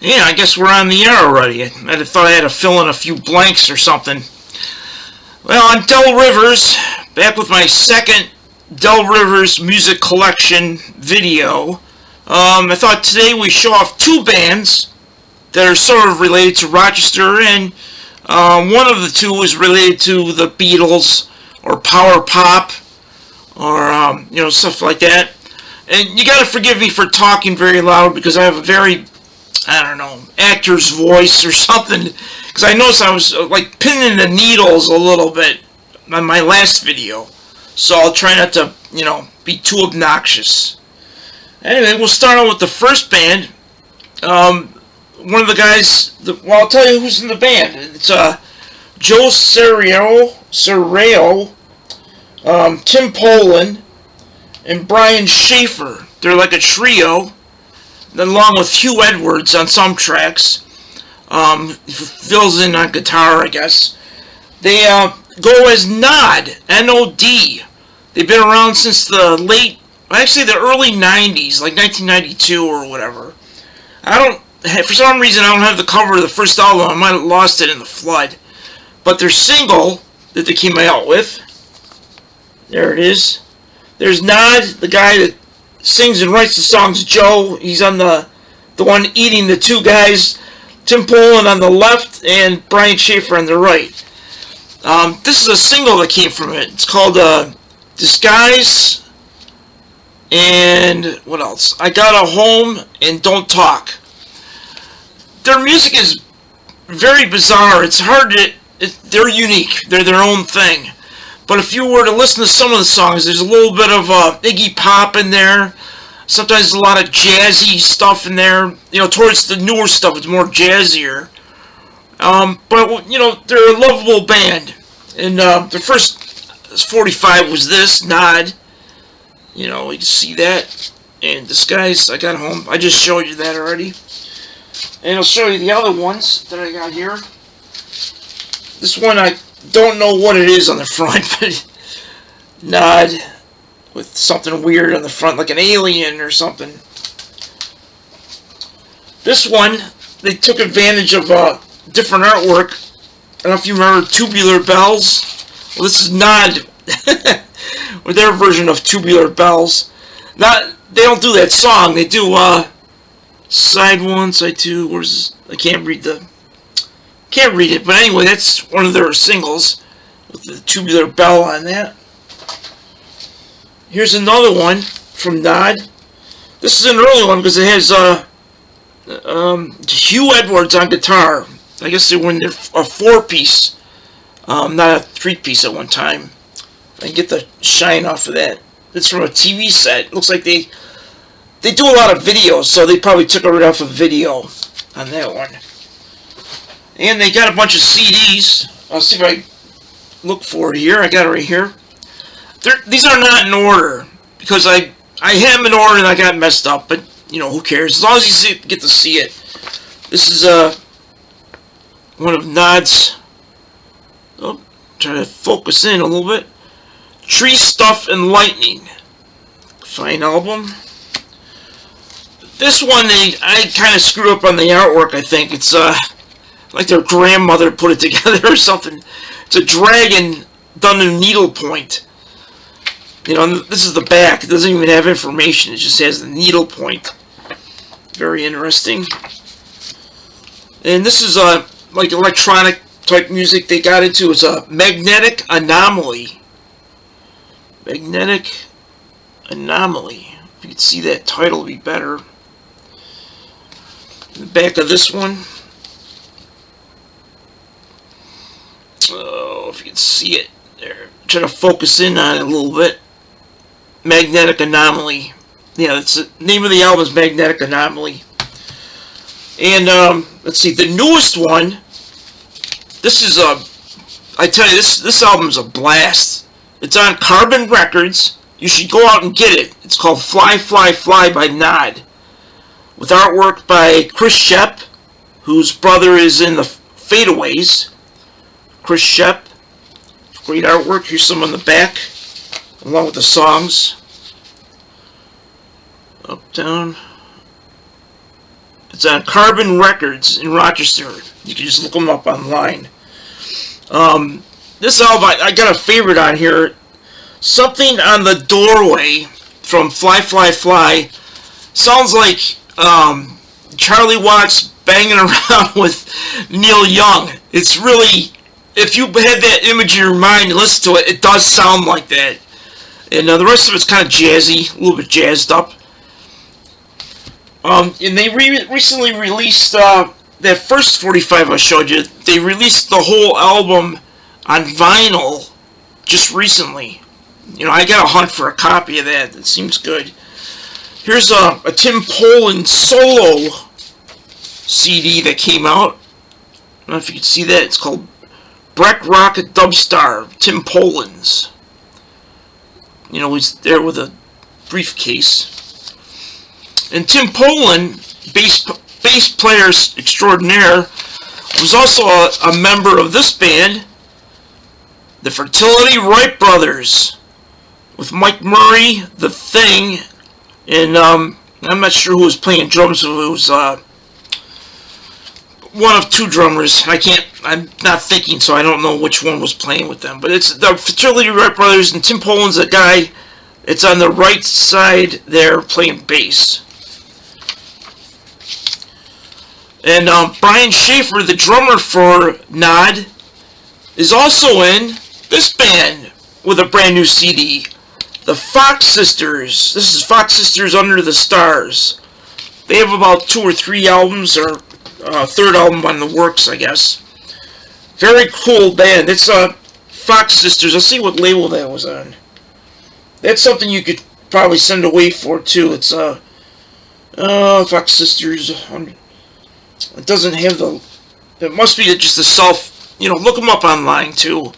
Yeah, I guess we're on the air already. I thought I had to fill in a few blanks or something. Well, I'm Del Rivers, back with my second Del Rivers music collection video. I thought today we show off two bands that are sort of related to Rochester, and one of the two is related to the Beatles or power pop or stuff like that. And you gotta forgive me for talking very loud because I have a very, actor's voice or something. Because I noticed I was like pinning the needles a little bit on my last video. So I'll try not to, be too obnoxious. Anyway, we'll start out with the first band. One of the guys, I'll tell you who's in the band. It's Joe Serrao, Tim Poland, and Brian Schaefer. They're like a trio, then along with Hugh Edwards on some tracks. He fills in on guitar, I guess. They go as Nod, N-O-D. They've been around since the early 90s, like 1992 or whatever. For some reason, I don't have the cover of the first album. I might have lost it in the flood. But their single that they came out with, there it is. There's Nod, the guy that sings and writes the songs. Joe, he's on the one eating the two guys. Tim Poland on the left and Brian Schaefer on the right. This is a single that came from it. It's called Disguise and what else? I Got a Home and Don't Talk. Their music is very bizarre. It's hard to... they're unique. They're their own thing. But if you were to listen to some of the songs, there's a little bit of Iggy Pop in there. Sometimes a lot of jazzy stuff in there. Towards the newer stuff, it's more jazzier. But, they're a lovable band. And the first 45 was this, Nod. You can see that. And Disguise, I Got Home. I just showed you that already. And I'll show you the other ones that I got here. This one, I don't know what it is on the front, but Nod with something weird on the front, like an alien or something. This one, they took advantage of different artwork. I don't know if you remember Tubular Bells. Well, this is Nod with their version of Tubular Bells. They don't do that song. They do side one, side two. I can't read it, but anyway, that's one of their singles with the Tubular Bell on that. Here's another one from Nod. This is an early one because it has Hugh Edwards on guitar. I guess they were in a 4-piece, not a 3-piece at one time. I can get the shine off of that. It's from a TV set. Looks like they do a lot of videos, so they probably took it right off of video on that one. And they got a bunch of CDs. I'll see if I look for it here. I got it right here. These are not in order because I had them in order and I got messed up. But who cares? As long as you get to see it. This is one of Nod's. Oh, try to focus in a little bit. Tree Stuff and Lightning. Fine album. This one I kind of screwed up on the artwork. I think it's like their grandmother put it together or something. It's a dragon done in needlepoint. This is the back. It doesn't even have information. It just has the needlepoint. Very interesting. And this is like electronic type music they got into. It's a Magnetic Anomaly. Magnetic Anomaly. If you could see that title, it'd be better. The back of this one. Oh, if you can see it there. Try to focus in on it a little bit. Magnetic Anomaly. Yeah, that's the name of the album is Magnetic Anomaly. And let's see, the newest one. This is I tell you, this album is a blast. It's on Carbon Records. You should go out and get it. It's called Fly, Fly, Fly by Nod. With artwork by Chris Shep, whose brother is in the Fadeaways. Chris Shep. Great artwork. Here's some on the back, along with the songs. Up, down. It's on Carbon Records in Rochester. You can just look them up online. This album, I got a favorite on here. Something on the Doorway from Fly Fly Fly. Sounds like Charlie Watts banging around with Neil Young. It's really, if you had that image in your mind and listen to it, it does sound like that. And the rest of it's kind of jazzy, a little bit jazzed up. And they recently released that first 45 I showed you. They released the whole album on vinyl just recently. You know, I gotta hunt for a copy of that. It seems good. Here's a Tim Poland solo CD that came out. I don't know if you can see that. It's called Breck Rocket Dubstar, Tim Poland's. You know, he's there with a briefcase. And Tim Poland, bass player extraordinaire, was also a member of this band, the Fertility Wright Brothers, with Mike Murray, The Thing, and I'm not sure who was playing drums. It was one of two drummers. I'm not thinking, so I don't know which one was playing with them. But it's the Fertility Wright Brothers, and Tim Poland's the guy. It's on the right side there playing bass. And Brian Schaefer, the drummer for Nod, is also in this band with a brand new CD. The Fox Sisters. This is Fox Sisters Under the Stars. They have about 2 or 3 albums, or third album on the works, I guess. Very cool band. It's Fox Sisters. I'll see what label that was on. That's something you could probably send away for too. It's Fox Sisters. It doesn't have the. It must be just the self. You know, look them up online too.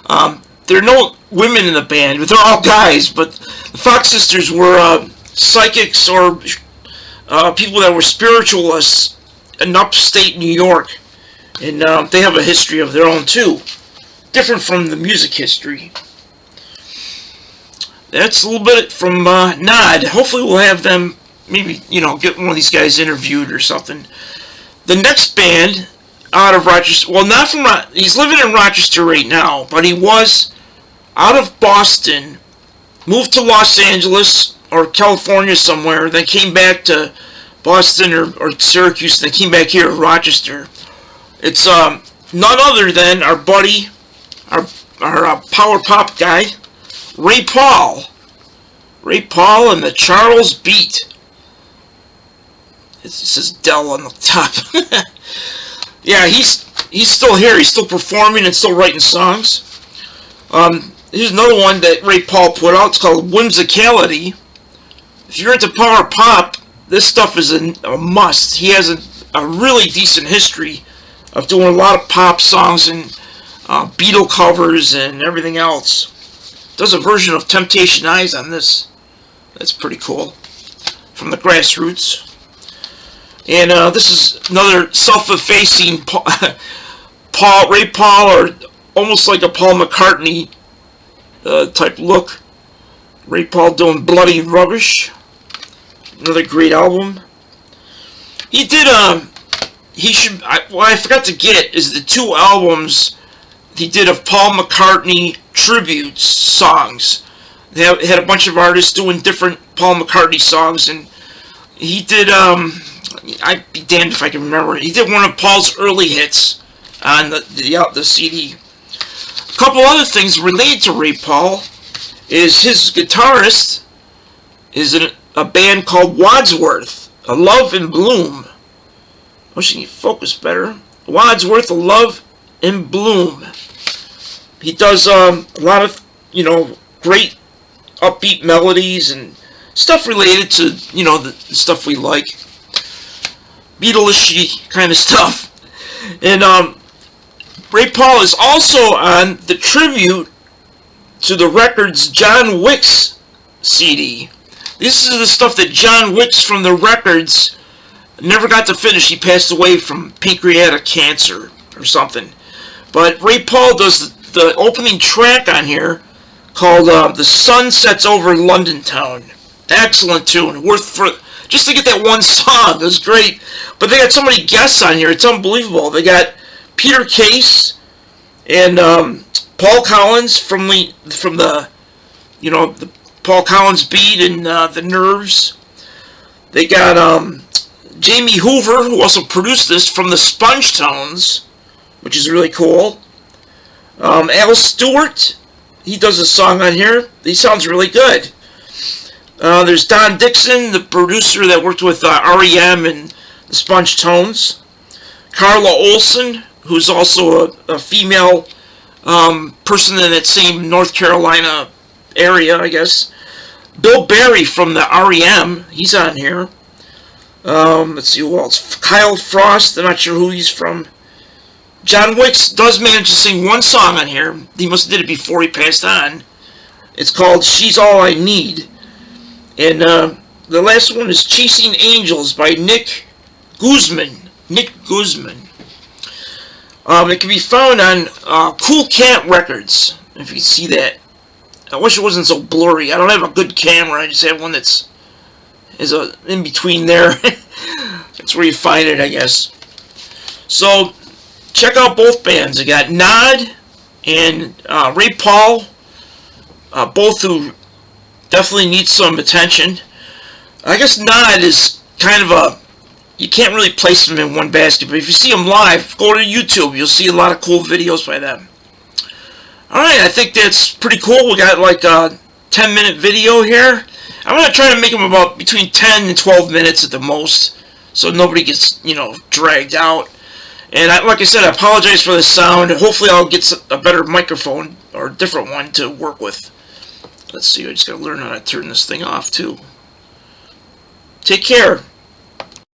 There are no women in the band, but they're all guys. But the Fox Sisters were psychics or people that were spiritualists in upstate New York, and they have a history of their own too, different from the music history. That's a little bit from Nod. Hopefully we'll have them, maybe, you know, get one of these guys interviewed or something. The next band out of Rochester, well, not from he's living in Rochester right now, but he was out of Boston, moved to Los Angeles or California somewhere, then came back to Boston or Syracuse, then came back here to Rochester. It's none other than our buddy, our power pop guy, Ray Paul. Ray Paul and the Charles Beat. It says Dell on the top. Yeah, he's still here. He's still performing and still writing songs. Here's another one that Ray Paul put out. It's called Whimsicality. If you're into power pop, this stuff is a must. He has a really decent history of doing a lot of pop songs and Beatle covers and everything else. Does a version of Temptation Eyes on this. That's pretty cool. From the Grassroots. And this is another self-effacing Ray Paul, or almost like a Paul McCartney type look. Ray Paul doing Bloody Rubbish. Another great album. He did what I forgot to get is the 2 albums he did of Paul McCartney tributes songs. They had a bunch of artists doing different Paul McCartney songs, and he did I'd be damned if I can remember. He did one of Paul's early hits on the CD. A couple other things related to Ray Paul is his guitarist is in a band called Wadsworth, A Love in Bloom. Wish he could focus better. Wadsworth, A Love in Bloom. He does a lot of, you know, great upbeat melodies and stuff related to, you know, the stuff we like. Beatles-y kind of stuff. And Ray Paul is also on the tribute to the Records John Wicks CD. This is the stuff that John Wicks from the Records never got to finish. He passed away from pancreatic cancer or something. But Ray Paul does the opening track on here called The Sun Sets Over London Town. Excellent tune. Worth for just to get that one song. It was great. But they got so many guests on here. It's unbelievable. They got Peter Case and Paul Collins from the the Paul Collins beat and the Nerves. They got Jamie Hoover, who also produced this, from the Sponge Tones, which is really cool. Al Stewart, he does a song on here. He sounds really good. There's Don Dixon, the producer that worked with REM and the Sponge Tones. Carla Olson, who's also a female person in that same North Carolina area, I guess. Bill Berry from the REM, he's on here. Let's see who else. Kyle Frost, I'm not sure who he's from. John Wicks does manage to sing one song on here. He must have did it before he passed on. It's called She's All I Need. And the last one is Chasing Angels by Nick Guzman. It can be found on Cool Cat Records, if you can see that. I wish it wasn't so blurry. I don't have a good camera. I just have one that's in between there. That's where you find it, I guess. So check out both bands. I got Nod and Ray Paul, both who definitely need some attention. I guess Nod is kind of you can't really place them in one basket, but if you see them live, go to YouTube. You'll see a lot of cool videos by them. Alright, I think that's pretty cool. We got like a 10-minute video here. I'm going to try to make them about between 10 and 12 minutes at the most, so nobody gets, dragged out. And like I said, I apologize for the sound. Hopefully I'll get a better microphone or a different one to work with. Let's see, I just got to learn how to turn this thing off too. Take care.